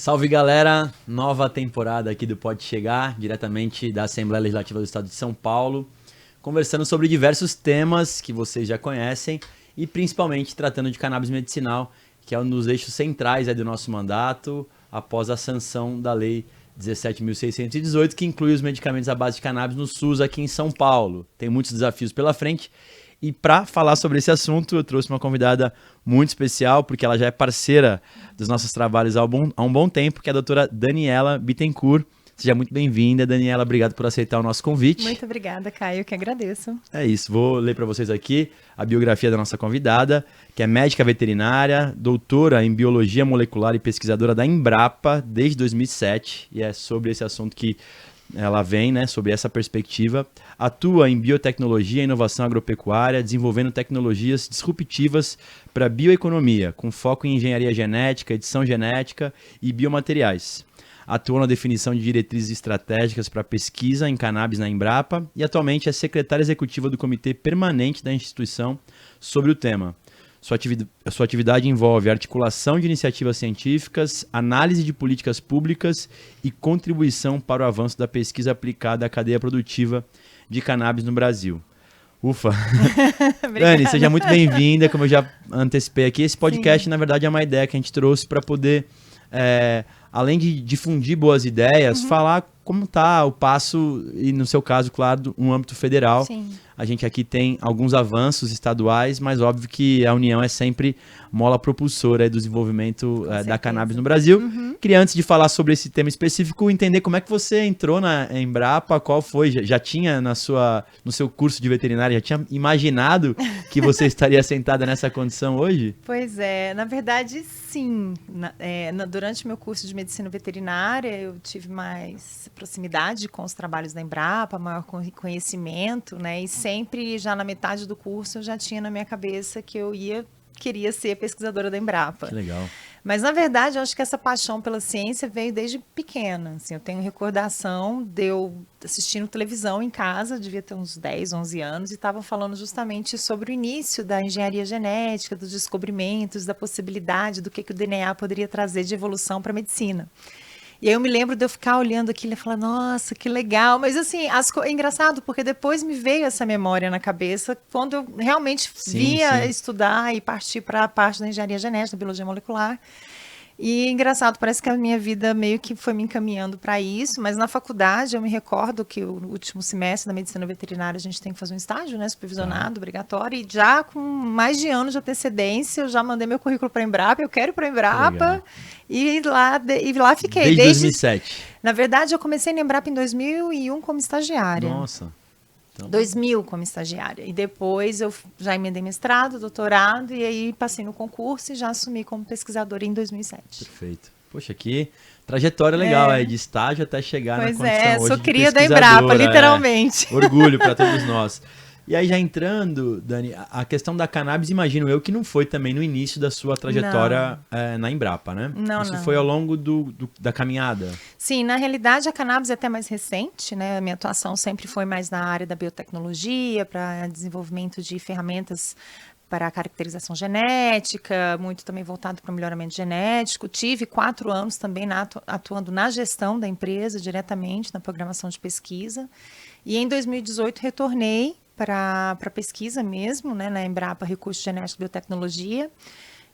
Salve galera, nova temporada aqui do Pode Chegar, diretamente da Assembleia Legislativa do Estado de São Paulo, conversando sobre diversos temas que vocês já conhecem e principalmente tratando de cannabis medicinal, que é um dos eixos centrais do nosso mandato, após a sanção da Lei 17.618, que inclui os medicamentos à base de cannabis no SUS aqui em São Paulo. Tem muitos desafios pela frente. E para falar sobre esse assunto, eu trouxe uma convidada muito especial, porque ela já é parceira dos nossos trabalhos há um bom tempo, que é a doutora Daniela Bittencourt. Seja muito bem-vinda, Daniela. Obrigado por aceitar o nosso convite. Muito obrigada, Caio. Eu que agradeço. É isso. Vou ler para vocês aqui a biografia da nossa convidada, que é médica veterinária, doutora em biologia molecular e pesquisadora da Embrapa desde 2007. E é sobre esse assunto que ela vem, né, sobre essa perspectiva. Atua em biotecnologia e inovação agropecuária, desenvolvendo tecnologias disruptivas para a bioeconomia, com foco em engenharia genética, edição genética e biomateriais. Atua na definição de diretrizes estratégicas para pesquisa em cannabis na Embrapa e atualmente é secretária executiva do Comitê Permanente da instituição sobre o tema. Sua atividade envolve articulação de iniciativas científicas, análise de políticas públicas e contribuição para o avanço da pesquisa aplicada à cadeia produtiva de cannabis no Brasil. Ufa! Dani, seja muito bem-vinda. Como eu já antecipei aqui, esse podcast, na verdade, é uma ideia que a gente trouxe para poder, além de difundir boas ideias, falar como está o passo, e no seu caso, claro, no âmbito federal. Sim. A gente aqui tem alguns avanços estaduais, mas óbvio que a União é sempre mola propulsora do desenvolvimento da cannabis no Brasil. Queria, antes de falar sobre esse tema específico, entender como é que você entrou na Embrapa, qual foi, já tinha no seu curso de veterinária, já tinha imaginado que você estaria sentada nessa condição hoje? Pois é, na verdade, sim. Durante meu curso de medicina veterinária, eu tive mais proximidade com os trabalhos da Embrapa, maior conhecimento, né? E sempre, já na metade do curso, eu já tinha na minha cabeça que eu queria ser pesquisadora da Embrapa. Que legal. Mas, na verdade, eu acho que essa paixão pela ciência veio desde pequena. Assim, eu tenho recordação de eu assistindo televisão em casa, devia ter uns 10, 11 anos, e estava falando justamente sobre o início da engenharia genética, dos descobrimentos, da possibilidade do que o DNA poderia trazer de evolução para a medicina. E aí eu me lembro de eu ficar olhando aquilo e falar, nossa, que legal. Mas assim, é engraçado, porque depois me veio essa memória na cabeça quando eu realmente via estudar e partir para a parte da engenharia genética, da biologia molecular. E engraçado, parece que a minha vida meio que foi me encaminhando para isso, mas na faculdade eu me recordo que o último semestre da medicina veterinária a gente tem que fazer um estágio, né, supervisionado, obrigatório, e já com mais de anos de antecedência eu já mandei meu currículo para a Embrapa, eu quero ir para a Embrapa, e lá fiquei. Desde 2007? Na verdade, eu comecei na Embrapa em 2001 como estagiária. Nossa! Então... 2000 como estagiária. E depois eu já emendei mestrado, doutorado, e aí passei no concurso e já assumi como pesquisadora em 2007. Perfeito. Poxa, que trajetória legal, de estágio até chegar na condição hoje sou de cria da Embrapa, literalmente. Orgulho para todos nós. E aí já entrando, Dani, a questão da cannabis, imagino eu que não foi também no início da sua trajetória na Embrapa, né? Isso foi ao longo da caminhada? Sim, na realidade a cannabis é até mais recente, né? A minha atuação sempre foi mais na área da biotecnologia, para desenvolvimento de ferramentas para a caracterização genética, muito também voltado para o melhoramento genético. Tive 4 anos também atuando na gestão da empresa, diretamente na programação de pesquisa. E em 2018 retornei para pesquisa mesmo, né, na Embrapa Recursos Genéticos e Biotecnologia,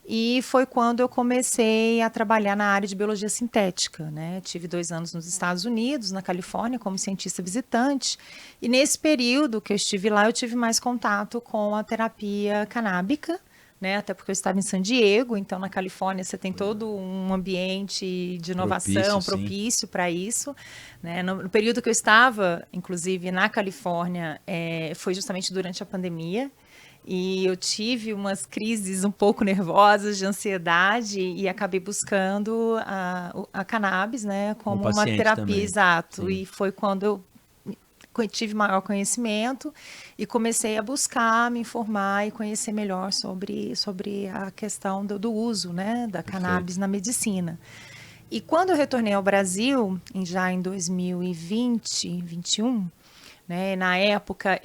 e foi quando eu comecei a trabalhar na área de biologia sintética, né? Tive 2 anos nos Estados Unidos, na Califórnia, como cientista visitante, e nesse período que eu estive lá, eu tive mais contato com a terapia canábica, né? Até porque eu estava em San Diego, então na Califórnia você tem todo um ambiente de inovação propício para isso, né? No período que eu estava, inclusive na Califórnia, foi justamente durante a pandemia, e eu tive umas crises um pouco nervosas de ansiedade e acabei buscando a cannabis, né, como uma terapia, também. Exato. Sim. E foi quando eu tive maior conhecimento e comecei a buscar, me informar e conhecer melhor sobre a questão do uso, né, da cannabis na medicina. E quando eu retornei ao Brasil, já em 2020, 2021, né? Na época,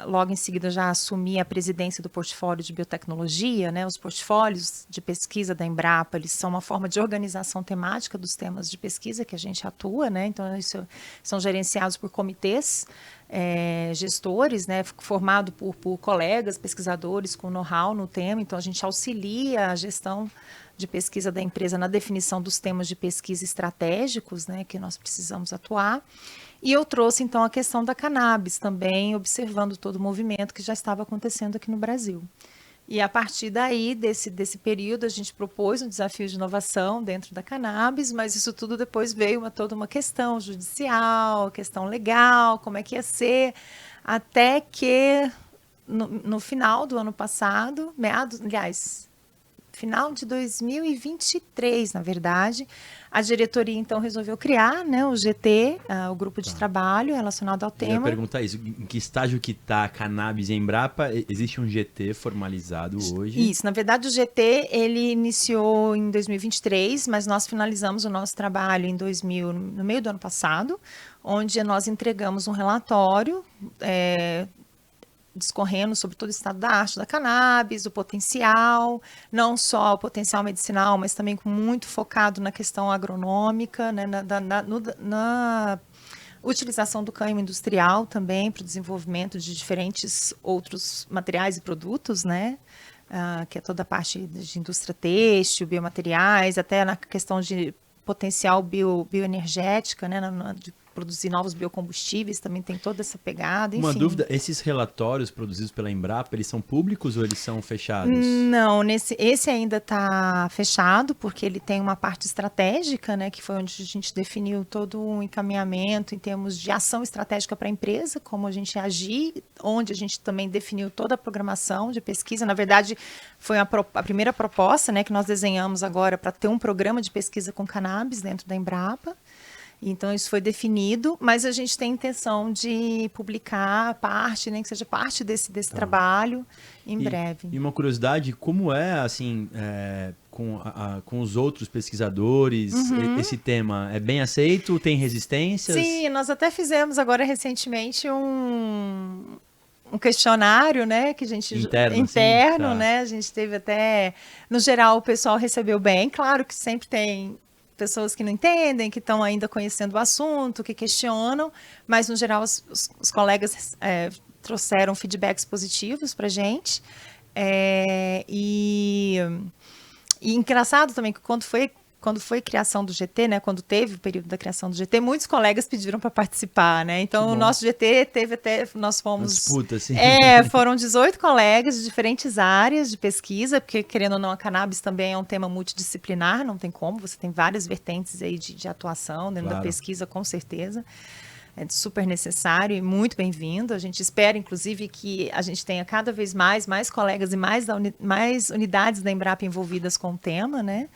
logo em seguida, já assumi a presidência do portfólio de biotecnologia, né? Os portfólios de pesquisa da Embrapa, eles são uma forma de organização temática dos temas de pesquisa que a gente atua, né? Então, são gerenciados por comitês, gestores, né? Formado por colegas, pesquisadores com know-how no tema. Então, a gente auxilia a gestão de pesquisa da empresa na definição dos temas de pesquisa estratégicos, né? Que nós precisamos atuar. E eu trouxe, então, a questão da cannabis também, observando todo o movimento que já estava acontecendo aqui no Brasil. E a partir daí, desse período, a gente propôs um desafio de inovação dentro da cannabis, mas isso tudo depois veio toda uma questão judicial, questão legal, como é que ia ser, até que no final do ano passado, final de 2023, na verdade, a diretoria, então, resolveu criar, né, o GT, o grupo de trabalho relacionado ao tema. Eu ia perguntar isso, em que estágio que está a cannabis em Embrapa? Existe um GT formalizado hoje? Isso, na verdade o GT, ele iniciou em 2023, mas nós finalizamos o nosso trabalho no meio do ano passado, onde nós entregamos um relatório, discorrendo sobre todo o estado da arte da cannabis, o potencial, não só o potencial medicinal, mas também muito focado na questão agronômica, né, na utilização do cânhamo industrial também para o desenvolvimento de diferentes outros materiais e produtos, né, que é toda a parte de indústria têxtil, biomateriais, até na questão de potencial bioenergética, né, de produzir novos biocombustíveis, também tem toda essa pegada, enfim. Uma dúvida, esses relatórios produzidos pela Embrapa, eles são públicos ou eles são fechados? Não, esse ainda está fechado, porque ele tem uma parte estratégica, né, que foi onde a gente definiu todo um encaminhamento em termos de ação estratégica para a empresa, como a gente agir, onde a gente também definiu toda a programação de pesquisa. Na verdade, foi a primeira proposta, né, que nós desenhamos agora para ter um programa de pesquisa com cannabis dentro da Embrapa. Então, isso foi definido, mas a gente tem intenção de publicar parte, nem que seja parte desse trabalho, em breve. E uma curiosidade, como é, assim, com os outros pesquisadores, esse tema é bem aceito? Tem resistências? Sim, nós até fizemos agora recentemente um questionário, né, que a gente interno, tá, né, a gente teve até, no geral, o pessoal recebeu bem, claro que sempre tem pessoas que não entendem, que estão ainda conhecendo o assunto, que questionam, mas, no geral, os colegas trouxeram feedbacks positivos para a gente. E engraçado também que quando foi a criação do GT, né, quando teve o período da criação do GT, muitos colegas pediram para participar, né? Então, o nosso GT teve até, nós fomos... Uma disputa, assim. Foram 18 colegas de diferentes áreas de pesquisa, porque, querendo ou não, a cannabis também é um tema multidisciplinar, não tem como, você tem várias vertentes aí de atuação dentro da pesquisa, com certeza. É super necessário e muito bem-vindo. A gente espera, inclusive, que a gente tenha cada vez mais colegas e mais unidades da Embrapa envolvidas com o tema, né?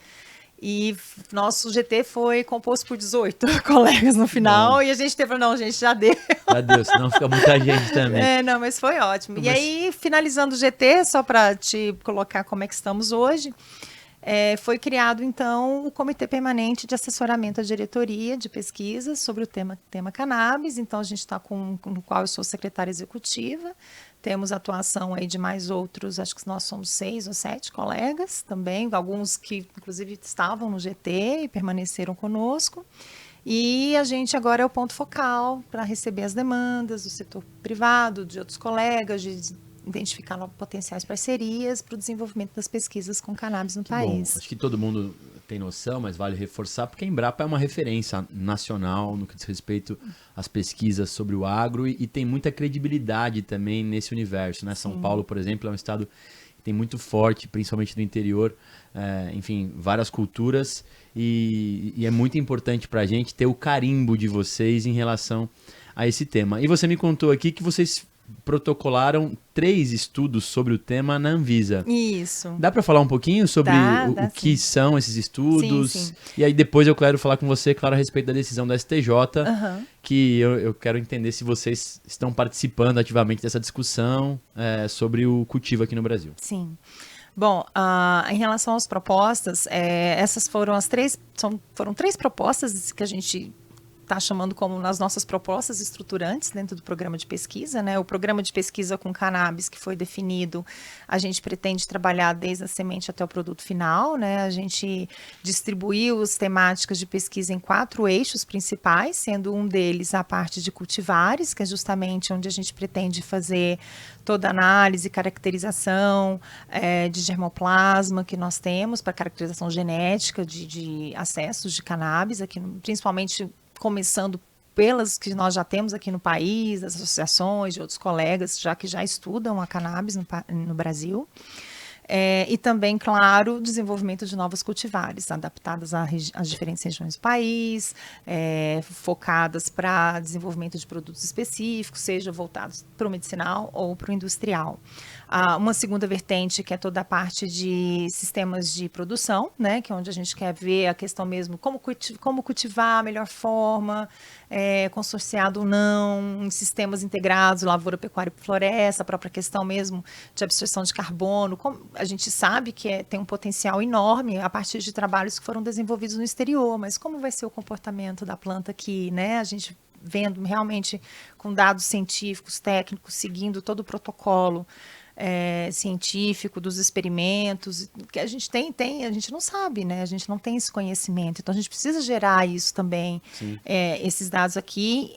E nosso GT foi composto por 18 colegas no final. Bom. E a gente teve, não, gente, já deu. Já deu, senão fica muita gente também. Não, mas foi ótimo. E aí, finalizando o GT, só para te colocar como é que estamos hoje, foi criado, então, o Comitê Permanente de Assessoramento à Diretoria de Pesquisas sobre o tema cannabis. Então, a gente está no qual eu sou secretária executiva. Temos atuação aí de mais outros, acho que nós somos 6 ou 7 colegas também, alguns que, inclusive, estavam no GT e permaneceram conosco. E a gente agora é o ponto focal para receber as demandas do setor privado, de outros colegas, de identificar potenciais parcerias para o desenvolvimento das pesquisas com cannabis no país. Bom, acho que todo mundo tem noção, mas vale reforçar, porque a Embrapa é uma referência nacional no que diz respeito às pesquisas sobre o agro e tem muita credibilidade também nesse universo, né? São Paulo, por exemplo, é um estado que tem muito forte, principalmente no interior, enfim, várias culturas e é muito importante para a gente ter o carimbo de vocês em relação a esse tema. E você me contou aqui que vocês protocolaram 3 estudos sobre o tema na Anvisa. Isso. Dá para falar um pouquinho sobre o que são esses estudos? Sim. E aí depois eu quero falar com você, claro, a respeito da decisão da STJ, que eu quero entender se vocês estão participando ativamente dessa discussão sobre o cultivo aqui no Brasil. Sim. Bom, em relação às propostas, essas foram foram 3 propostas que a gente está chamando como nas nossas propostas estruturantes dentro do programa de pesquisa, né? O programa de pesquisa com cannabis que foi definido, a gente pretende trabalhar desde a semente até o produto final, né? A gente distribuiu as temáticas de pesquisa em 4 eixos principais, sendo um deles a parte de cultivares, que é justamente onde a gente pretende fazer toda a análise, caracterização de germoplasma que nós temos para caracterização genética de acessos de cannabis, aqui, principalmente começando pelas que nós já temos aqui no país, das associações, de outros colegas que já estudam a cannabis no Brasil. E também, claro, o desenvolvimento de novas cultivares, adaptadas às diferentes regiões do país, focadas para desenvolvimento de produtos específicos, seja voltados para o medicinal ou para o industrial. Uma segunda vertente, que é toda a parte de sistemas de produção, né, que é onde a gente quer ver a questão mesmo, como cultivar a melhor forma, consorciado ou não, em sistemas integrados, lavoura, pecuária e floresta, a própria questão mesmo de absorção de carbono. A gente sabe que tem um potencial enorme a partir de trabalhos que foram desenvolvidos no exterior, mas como vai ser o comportamento da planta aqui, né? A gente vendo realmente com dados científicos, técnicos, seguindo todo o protocolo científico dos experimentos, que a gente a gente não sabe, né? A gente não tem esse conhecimento, então a gente precisa gerar isso também, esses dados aqui,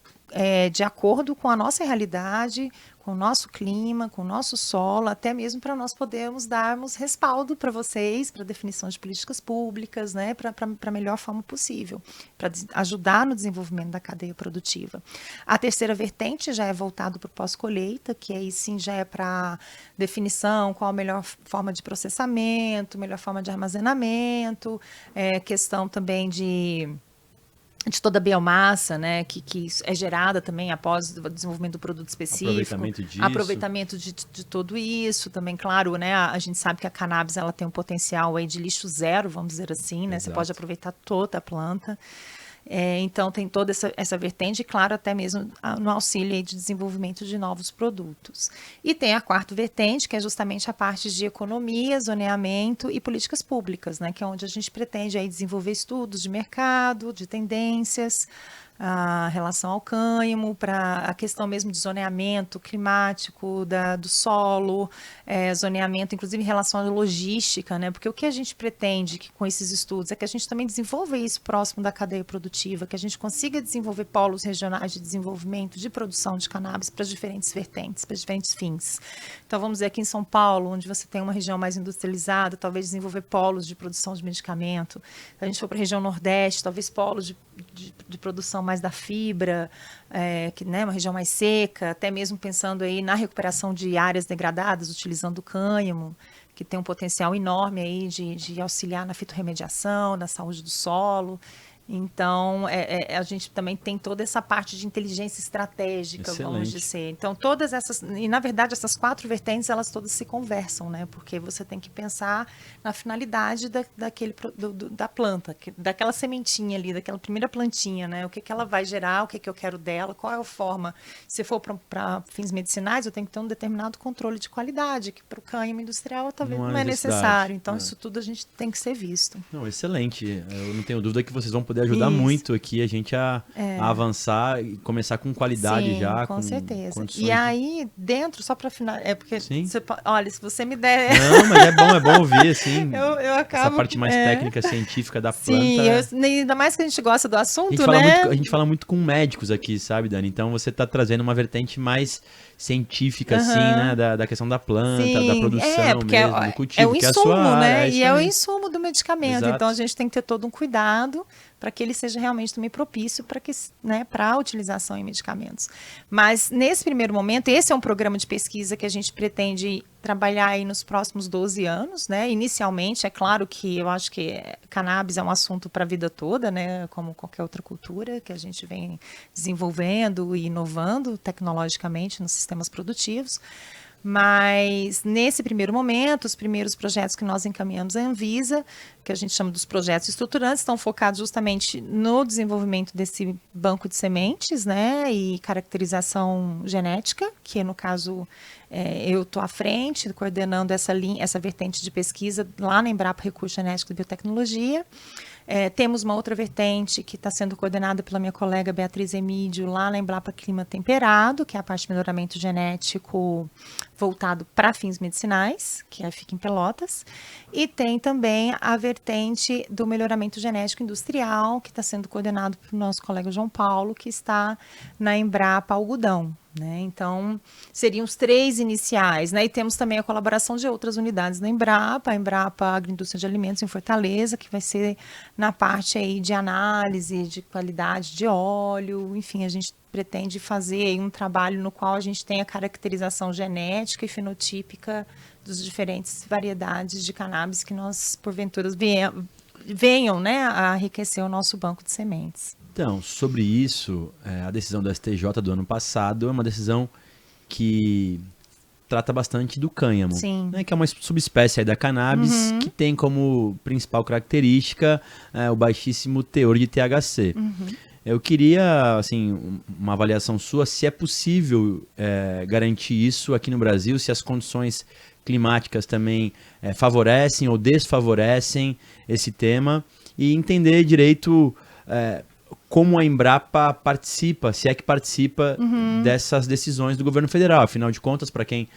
de acordo com a nossa realidade, com o nosso clima, com o nosso solo, até mesmo para nós podermos darmos respaldo para vocês, para definição de políticas públicas, né, para a melhor forma possível, para ajudar no desenvolvimento da cadeia produtiva. A terceira vertente já é voltado para o pós-colheita, que aí sim já é para definição, qual a melhor forma de processamento, melhor forma de armazenamento, questão também de toda a biomassa, né, que é gerada também após o desenvolvimento do produto específico. Aproveitamento de tudo isso. Também, claro, né, a gente sabe que a cannabis ela tem um potencial aí de lixo zero, vamos dizer assim, né? Exato. Você pode aproveitar toda a planta. Então, tem toda essa vertente, e claro, até mesmo no auxílio aí de desenvolvimento de novos produtos. E tem a quarta vertente, que é justamente a parte de economia, zoneamento e políticas públicas, né, que é onde a gente pretende aí desenvolver estudos de mercado, de tendências, a relação ao cânhamo, para a questão mesmo de zoneamento climático do solo, zoneamento, inclusive em relação à logística, né? Porque o que a gente pretende com esses estudos é que a gente também desenvolva isso próximo da cadeia produtiva, que a gente consiga desenvolver polos regionais de desenvolvimento de produção de cannabis para diferentes vertentes, para diferentes fins. Então, vamos dizer, aqui em São Paulo, onde você tem uma região mais industrializada, talvez desenvolver polos de produção de medicamento. Se a gente for para a região Nordeste, talvez polos de produção mais da fibra, que, né, uma região mais seca, até mesmo pensando aí na recuperação de áreas degradadas, utilizando o cânhamo, que tem um potencial enorme aí de auxiliar na fitorremediação, na saúde do solo. Então, a gente também tem toda essa parte de inteligência estratégica, excelente, vamos dizer. Então, todas essas... E, na verdade, essas 4 vertentes, elas todas se conversam, né? Porque você tem que pensar na finalidade da planta, daquela sementinha ali, daquela primeira plantinha, né? O que ela vai gerar, o que eu quero dela, qual é a forma. Se for para fins medicinais, eu tenho que ter um determinado controle de qualidade, que para o cânhamo industrial talvez não é necessário. Então, isso tudo a gente tem que ser visto. Não, excelente. Eu não tenho dúvida que vocês vão poder ajudar muito aqui a gente a avançar e começar com qualidade. Sim, já. Com certeza. E aí, dentro, só para final, porque olha, se você me der... Não, mas é bom ouvir, assim, eu acabo... essa parte mais técnica, científica da planta. Sim, ainda mais que a gente gosta do assunto, a gente fala muito com médicos aqui, sabe, Dani? Então, você está trazendo uma vertente mais científica, assim, né, da questão da planta, da produção porque mesmo, do cultivo, é o insumo, que é a sua né? área, E é o insumo do medicamento. Exato. Então, a gente tem que ter todo um cuidado para que ele seja realmente também propício para a utilização em medicamentos. Mas, nesse primeiro momento, esse é um programa de pesquisa que a gente pretende trabalhar aí nos próximos 12 anos, né? Inicialmente, é claro que eu acho que cannabis é um assunto para a vida toda, né? Como qualquer outra cultura que a gente vem desenvolvendo e inovando tecnologicamente nos sistemas produtivos. Mas, nesse primeiro momento, os primeiros projetos que nós encaminhamos à Anvisa, que a gente chama dos projetos estruturantes, estão focados justamente no desenvolvimento desse banco de sementes, né, e caracterização genética, que no caso eu estou à frente, coordenando essa vertente de pesquisa lá na Embrapa Recurso Genético e Biotecnologia. Temos uma outra vertente que está sendo coordenada pela minha colega Beatriz Emídio, lá na Embrapa Clima Temperado, que é a parte de melhoramento genético voltado para fins medicinais, que fica em Pelotas. E tem também a vertente do melhoramento genético industrial, que está sendo coordenado pelo nosso colega João Paulo, que está na Embrapa Algodão. Né? Então, seriam os 3 iniciais, né? E temos também a colaboração de outras unidades da Embrapa, a Embrapa Agroindústria de Alimentos em Fortaleza, que vai ser na parte aí de análise de qualidade de óleo, enfim, a gente pretende fazer aí um trabalho no qual a gente tem a caracterização genética e fenotípica dos diferentes variedades de cannabis que nós, porventura, venham, né, a enriquecer o nosso banco de sementes. Então, sobre isso, a decisão do STJ do ano passado é uma decisão que trata bastante do cânhamo, né, que é uma subespécie aí da cannabis que tem como principal característica o baixíssimo teor de THC. Eu queria, assim, uma avaliação sua se é possível garantir isso aqui no Brasil, se as condições climáticas também favorecem ou desfavorecem esse tema e entender direito como a Embrapa participa, se é que participa dessas decisões do governo federal. Afinal de contas, para quem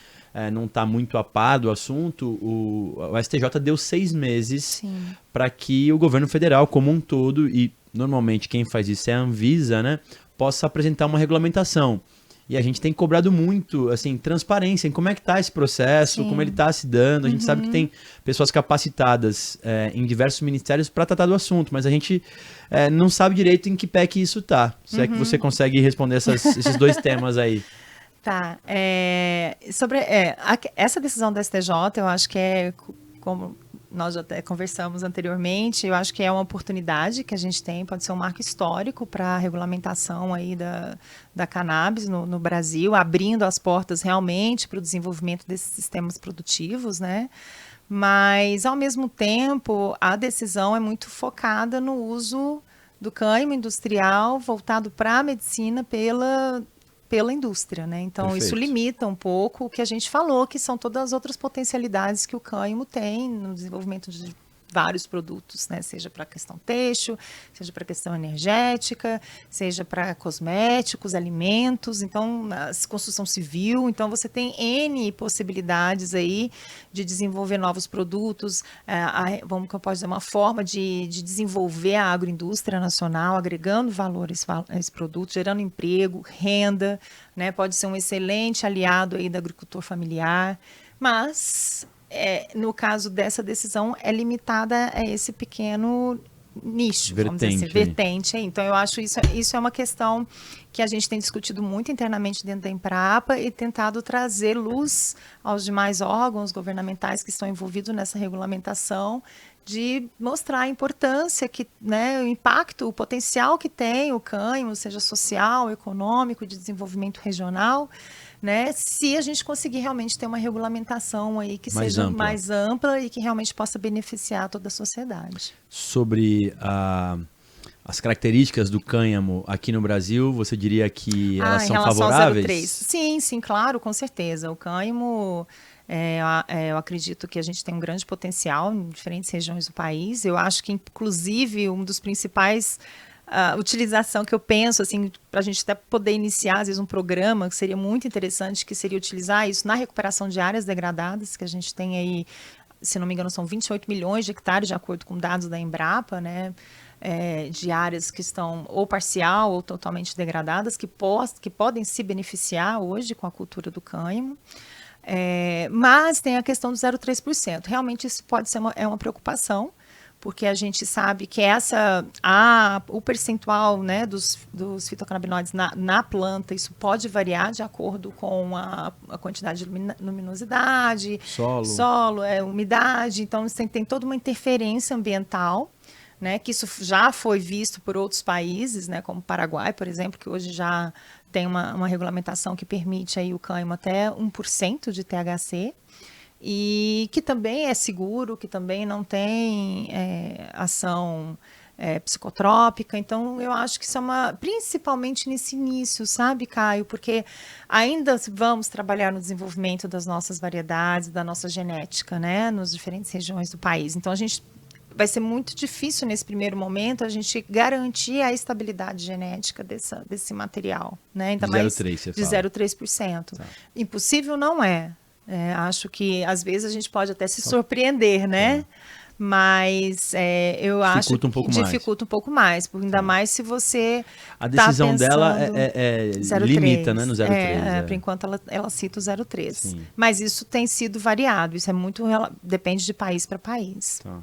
não está muito a par do assunto, o STJ deu 6 meses para que o governo federal como um todo, e normalmente quem faz isso é a Anvisa, né, possa apresentar uma regulamentação. E a gente tem cobrado muito, assim, transparência em como é que está esse processo, como ele está se dando. A gente sabe que tem pessoas capacitadas em diversos ministérios para tratar do assunto, mas a gente não sabe direito em que pé que isso está. Se é que você consegue responder esses 2 temas aí. Tá. Sobre essa decisão do STJ, eu acho que como nós já até conversamos anteriormente, eu acho que é uma oportunidade que a gente tem, pode ser um marco histórico para a regulamentação aí da cannabis no Brasil, abrindo as portas realmente para o desenvolvimento desses sistemas produtivos, né? Mas, ao mesmo tempo, a decisão é muito focada no uso do cânhamo industrial voltado para a medicina pela indústria, né? Então, Perfeito. Isso limita um pouco o que a gente falou, que são todas as outras potencialidades que o cânhamo tem no desenvolvimento de vários produtos, né? Seja para a questão têxtil, seja para a questão energética, seja para cosméticos, alimentos, então, construção civil. Então, você tem N possibilidades aí de desenvolver novos produtos, vamos que eu posso dizer, uma forma de desenvolver a agroindústria nacional, agregando valores a esse produto, gerando emprego, renda, né? Pode ser um excelente aliado aí do agricultor familiar, mas no caso dessa decisão, é limitada a esse pequeno nicho, vamos dizer assim, vertente. Então, eu acho isso é uma questão que a gente tem discutido muito internamente dentro da Embrapa e tentado trazer luz aos demais órgãos governamentais que estão envolvidos nessa regulamentação, de mostrar a importância, né, o impacto, o potencial que tem o cânhamo, seja social, econômico, de desenvolvimento regional, né, se a gente conseguir realmente ter uma regulamentação aí que seja mais ampla e que realmente possa beneficiar toda a sociedade. Sobre as características do cânhamo aqui no Brasil, você diria que elas são favoráveis? Ao 03. Sim, claro, com certeza. O cânhamo, eu acredito que a gente tem um grande potencial em diferentes regiões do país. Eu acho que, inclusive, um dos principais utilização que eu penso, assim, para a gente até poder iniciar, às vezes, um programa que seria muito interessante, que seria utilizar isso na recuperação de áreas degradadas, que a gente tem aí, se não me engano, são 28 milhões de hectares, de acordo com dados da Embrapa, né? De áreas que estão ou parcial ou totalmente degradadas, que podem se beneficiar hoje com a cultura do cânhamo. Mas tem a questão do 0,3%. Realmente isso pode ser uma preocupação, porque a gente sabe que o percentual, né, dos fitocannabinoides na planta, isso pode variar de acordo com a quantidade de luminosidade, solo, umidade. Então, tem toda uma interferência ambiental, né, que isso já foi visto por outros países, né, como o Paraguai, por exemplo, que hoje já tem uma regulamentação que permite aí o cânhamo até 1% de THC, e que também é seguro, que também não tem ação psicotrópica. Então, eu acho que isso é principalmente nesse início, sabe, Caio? Porque ainda vamos trabalhar no desenvolvimento das nossas variedades, da nossa genética, né, nas diferentes regiões do país. Então, vai ser muito difícil nesse primeiro momento a gente garantir a estabilidade genética desse material, né? Ainda mais de 0,3%. Tá. Impossível não é. Acho que às vezes a gente pode até se surpreender, né? Mas eu acho que dificulta um pouco mais, ainda mais se você a decisão dela limita, né, no 0,3. Por enquanto ela cita o 0,3. Mas isso tem sido variado, isso depende de país para país. Tá.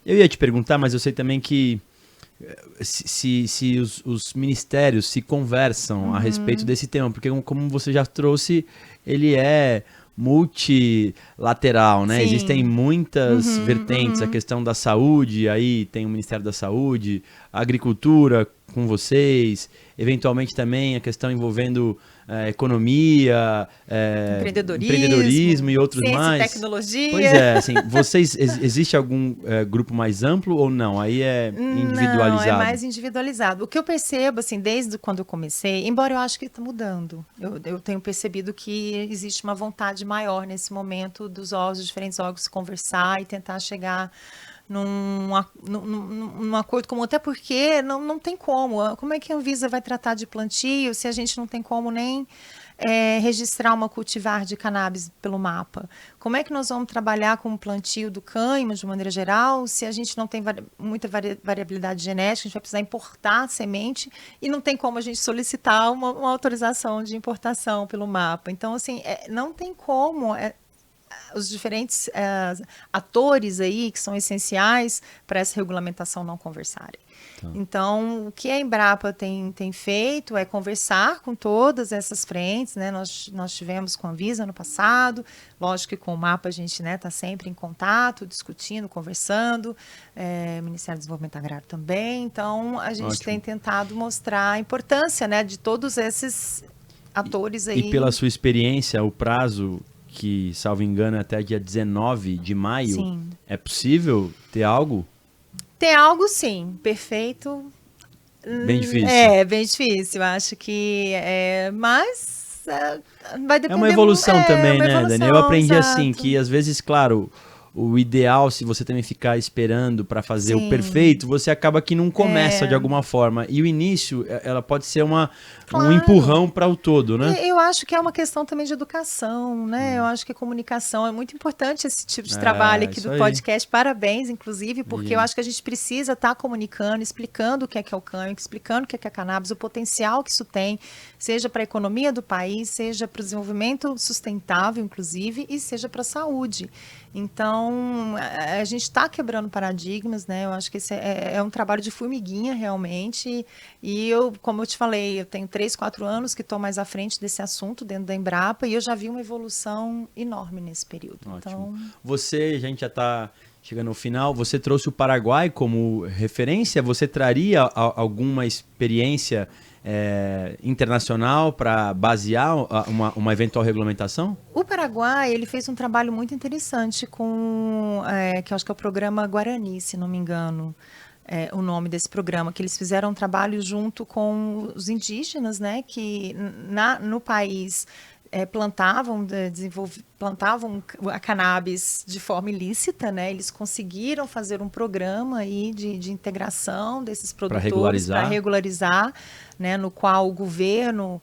Eu ia te perguntar, mas eu sei também que se os ministérios se conversam a respeito desse tema, porque como você já trouxe, ele é multilateral, né? Sim. Existem muitas vertentes, a questão da saúde, aí tem o Ministério da Saúde, a agricultura com vocês, eventualmente também a questão envolvendo economia, empreendedorismo e outros ciência mais. E tecnologia. Pois é, assim, existe algum grupo mais amplo ou não? Aí é individualizado? Não, é mais individualizado. O que eu percebo, assim, desde quando eu comecei, embora eu acho que está mudando, eu tenho percebido que existe uma vontade maior nesse momento dos diferentes órgãos conversar e tentar chegar num acordo comum, até porque não tem como. Como é que a Anvisa vai tratar de plantio se a gente não tem como nem registrar uma cultivar de cannabis pelo mapa? Como é que nós vamos trabalhar com o plantio do cânhamo de maneira geral se a gente não tem muita variabilidade genética? A gente vai precisar importar semente e não tem como a gente solicitar uma autorização de importação pelo mapa. Então, assim, não tem como os diferentes atores aí que são essenciais para essa regulamentação não conversarem. Tá. Então, o que a Embrapa tem feito é conversar com todas essas frentes, né? Nós tivemos com a Anvisa no passado, lógico que com o mapa a gente está sempre em contato, discutindo, conversando, Ministério do Desenvolvimento Agrário também. Então, a gente tem tentado mostrar a importância, né, de todos esses atores aí. E pela sua experiência, o prazo que, salvo engano, é até dia 19 de maio, sim. É possível ter algo? Ter algo, sim. Perfeito. Bem difícil. Bem difícil. Acho que mas vai depender. É uma evolução também, né, Dani? Eu aprendi assim, que às vezes, claro, o ideal, se você também ficar esperando para fazer sim. o perfeito, você acaba que não começa de alguma forma. E o início, ela pode ser um empurrão para o todo, né? Eu acho que é uma questão também de educação, né? Eu acho que a comunicação é muito importante, esse tipo de trabalho aqui do podcast. Parabéns, inclusive, porque eu acho que a gente precisa estar comunicando, explicando o que é o cânhamo, explicando o que é a cannabis, o potencial que isso tem, seja para a economia do país, seja para o desenvolvimento sustentável, inclusive, e seja para a saúde. Então, a gente está quebrando paradigmas, né? Eu acho que esse é um trabalho de formiguinha, realmente. E como eu te falei, eu tenho 3, 4 anos que estou mais à frente desse assunto dentro da Embrapa e eu já vi uma evolução enorme nesse período. Ótimo. Então... a gente já está chegando ao final, você trouxe o Paraguai como referência? Você traria alguma experiência internacional para basear uma eventual regulamentação? O Paraguai, ele fez um trabalho muito interessante com, que eu acho que é o programa Guarani, se não me engano, o nome desse programa, que eles fizeram um trabalho junto com os indígenas, né, que no país plantavam a cannabis de forma ilícita, né? Eles conseguiram fazer um programa aí de integração desses produtores para regularizar, né? No qual o governo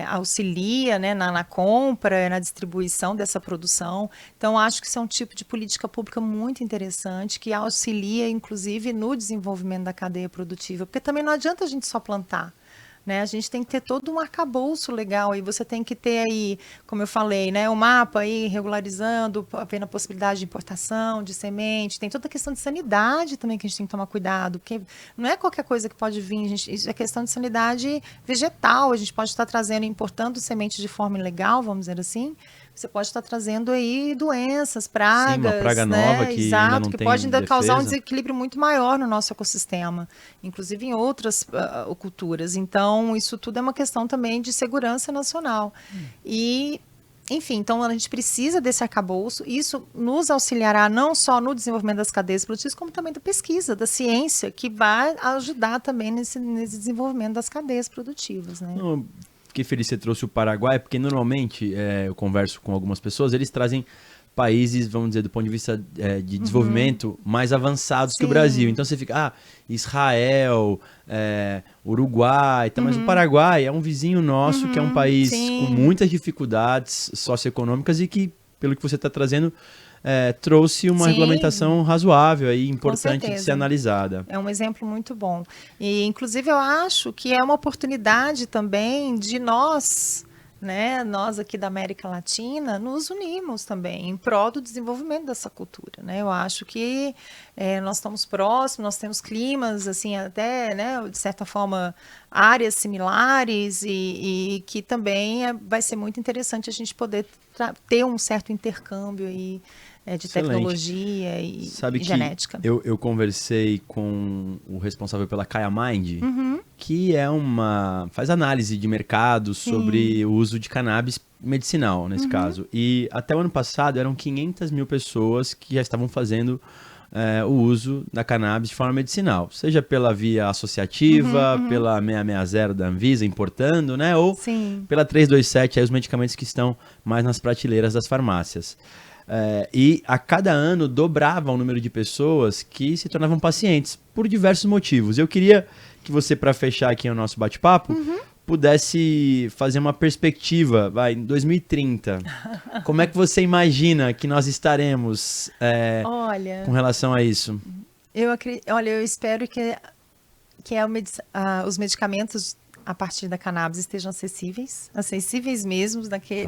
auxilia, né? na compra, na distribuição dessa produção. Então, acho que isso é um tipo de política pública muito interessante, que auxilia, inclusive, no desenvolvimento da cadeia produtiva, porque também não adianta a gente só plantar. Né? A gente tem que ter todo um arcabouço legal, e você tem que ter aí, como eu falei, né, o mapa aí regularizando, havendo a possibilidade de importação, de semente, tem toda a questão de sanidade também que a gente tem que tomar cuidado, porque não é qualquer coisa que pode vir, isso é questão de sanidade vegetal, a gente pode estar trazendo, importando semente de forma ilegal, vamos dizer assim, você pode estar trazendo aí doenças, Sim, uma pragas, praga né? nova que ainda Exato, não que tem pode ainda causar um defesa. desequilíbrio muito maior no nosso ecossistema, inclusive em outras culturas. Então, isso tudo é uma questão também de segurança nacional. E enfim, então a gente precisa desse arcabouço. Isso nos auxiliará não só no desenvolvimento das cadeias produtivas, como também da pesquisa, da ciência, que vai ajudar também nesse desenvolvimento das cadeias produtivas, né? Não, fiquei feliz que você trouxe o Paraguai, porque normalmente eu converso com algumas pessoas, eles trazem países, vamos dizer, do ponto de vista de desenvolvimento mais avançados que o Sim. Brasil. Então você fica, Israel, Uruguai, tá, mas o Paraguai é um vizinho nosso, que é um país com Sim. muitas dificuldades socioeconômicas e que, pelo que você está trazendo, trouxe uma Sim. regulamentação razoável e importante de certeza. ser analisada. É um exemplo muito bom. E, inclusive, eu acho que é uma oportunidade também de nós, né, nós aqui da América Latina, nos unirmos também em prol do desenvolvimento dessa cultura, né? Eu acho que nós estamos próximos, nós temos climas, assim, até, né, de certa forma, áreas similares e que também vai ser muito interessante a gente poder ter um certo intercâmbio aí de Excelente. tecnologia e Sabe que genética. eu conversei com o responsável pela Kaya Mind, que faz análise de mercado sobre o uso de cannabis medicinal, nesse caso. E até o ano passado eram 500 mil pessoas que já estavam fazendo o uso da cannabis de forma medicinal, seja pela via associativa, pela 660 da Anvisa importando, né, ou Sim. pela 327, aí os medicamentos que estão mais nas prateleiras das farmácias. E a cada ano dobrava o número de pessoas que se tornavam pacientes, por diversos motivos. Eu queria que você, para fechar aqui o nosso bate-papo, pudesse fazer uma perspectiva, em 2030. Como é que você imagina que nós estaremos Olha, com relação a isso? eu espero que os medicamentos a partir da cannabis estejam acessíveis mesmo,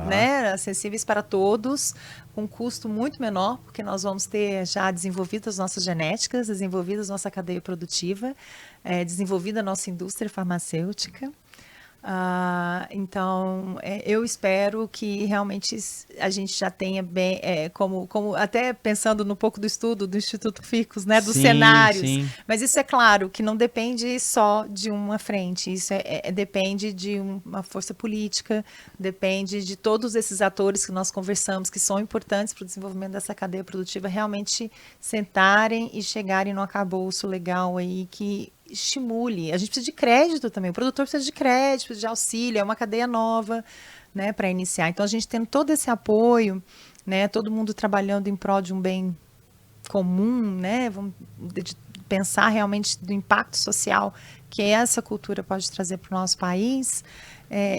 né, acessíveis para todos, com um custo muito menor, porque nós vamos ter já desenvolvidas nossas genéticas, desenvolvidas nossa cadeia produtiva, desenvolvida a nossa indústria farmacêutica. Então, eu espero que realmente a gente já tenha bem, como até pensando no pouco do estudo do Instituto Ficus, né, dos cenários. Sim. Mas isso é claro que não depende só de uma frente, isso depende de uma força política, depende de todos esses atores que nós conversamos, que são importantes para o desenvolvimento dessa cadeia produtiva, realmente sentarem e chegarem num arcabouço legal aí que estimule. A gente precisa de crédito também, o produtor precisa de crédito, precisa de auxílio, é uma cadeia nova, né, para iniciar. Então, a gente tendo todo esse apoio, né, todo mundo trabalhando em prol de um bem comum, né, de pensar realmente do impacto social que essa cultura pode trazer para o nosso país,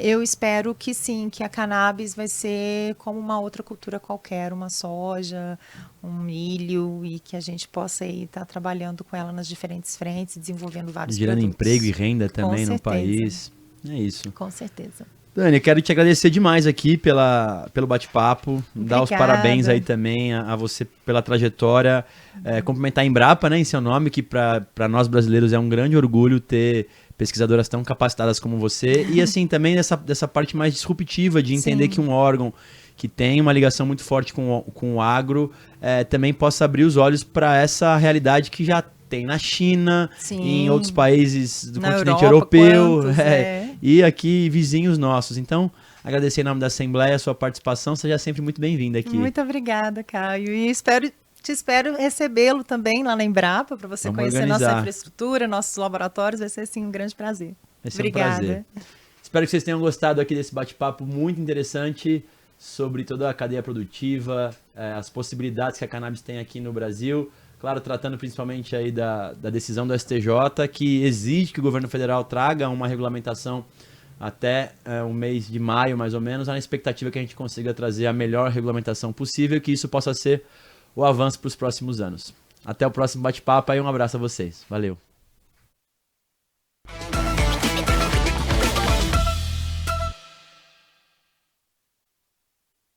eu espero que sim, que a cannabis vai ser como uma outra cultura qualquer, uma soja, um milho, e que a gente possa estar trabalhando com ela nas diferentes frentes, desenvolvendo vários Gerando produtos. emprego e renda também no certeza. país. É isso. Com certeza. Dani, eu quero te agradecer demais aqui pelo bate-papo, dar os parabéns aí também a você pela trajetória, cumprimentar a Embrapa, né, em seu nome, que para nós brasileiros é um grande orgulho ter pesquisadoras tão capacitadas como você, e assim também dessa parte mais disruptiva de entender Sim. que um órgão que tem uma ligação muito forte com o agro também possa abrir os olhos para essa realidade que já tem na China, Sim. em outros países do na continente Europa, europeu, quantos, e aqui vizinhos nossos. Então, agradecer em nome da Assembleia a sua participação, seja sempre muito bem-vinda aqui. Muito obrigada, Caio, e te espero recebê-lo também lá na Embrapa, para você conhecer nossa infraestrutura, nossos laboratórios, vai ser assim um grande prazer. Vai ser obrigada. Um prazer. Espero que vocês tenham gostado aqui desse bate-papo muito interessante sobre toda a cadeia produtiva, as possibilidades que a cannabis tem aqui no Brasil. Claro, tratando principalmente aí da decisão do STJ, que exige que o governo federal traga uma regulamentação até o mês de maio, mais ou menos, na expectativa que a gente consiga trazer a melhor regulamentação possível, que isso possa ser o avanço para os próximos anos. Até o próximo bate-papo e um abraço a vocês. Valeu!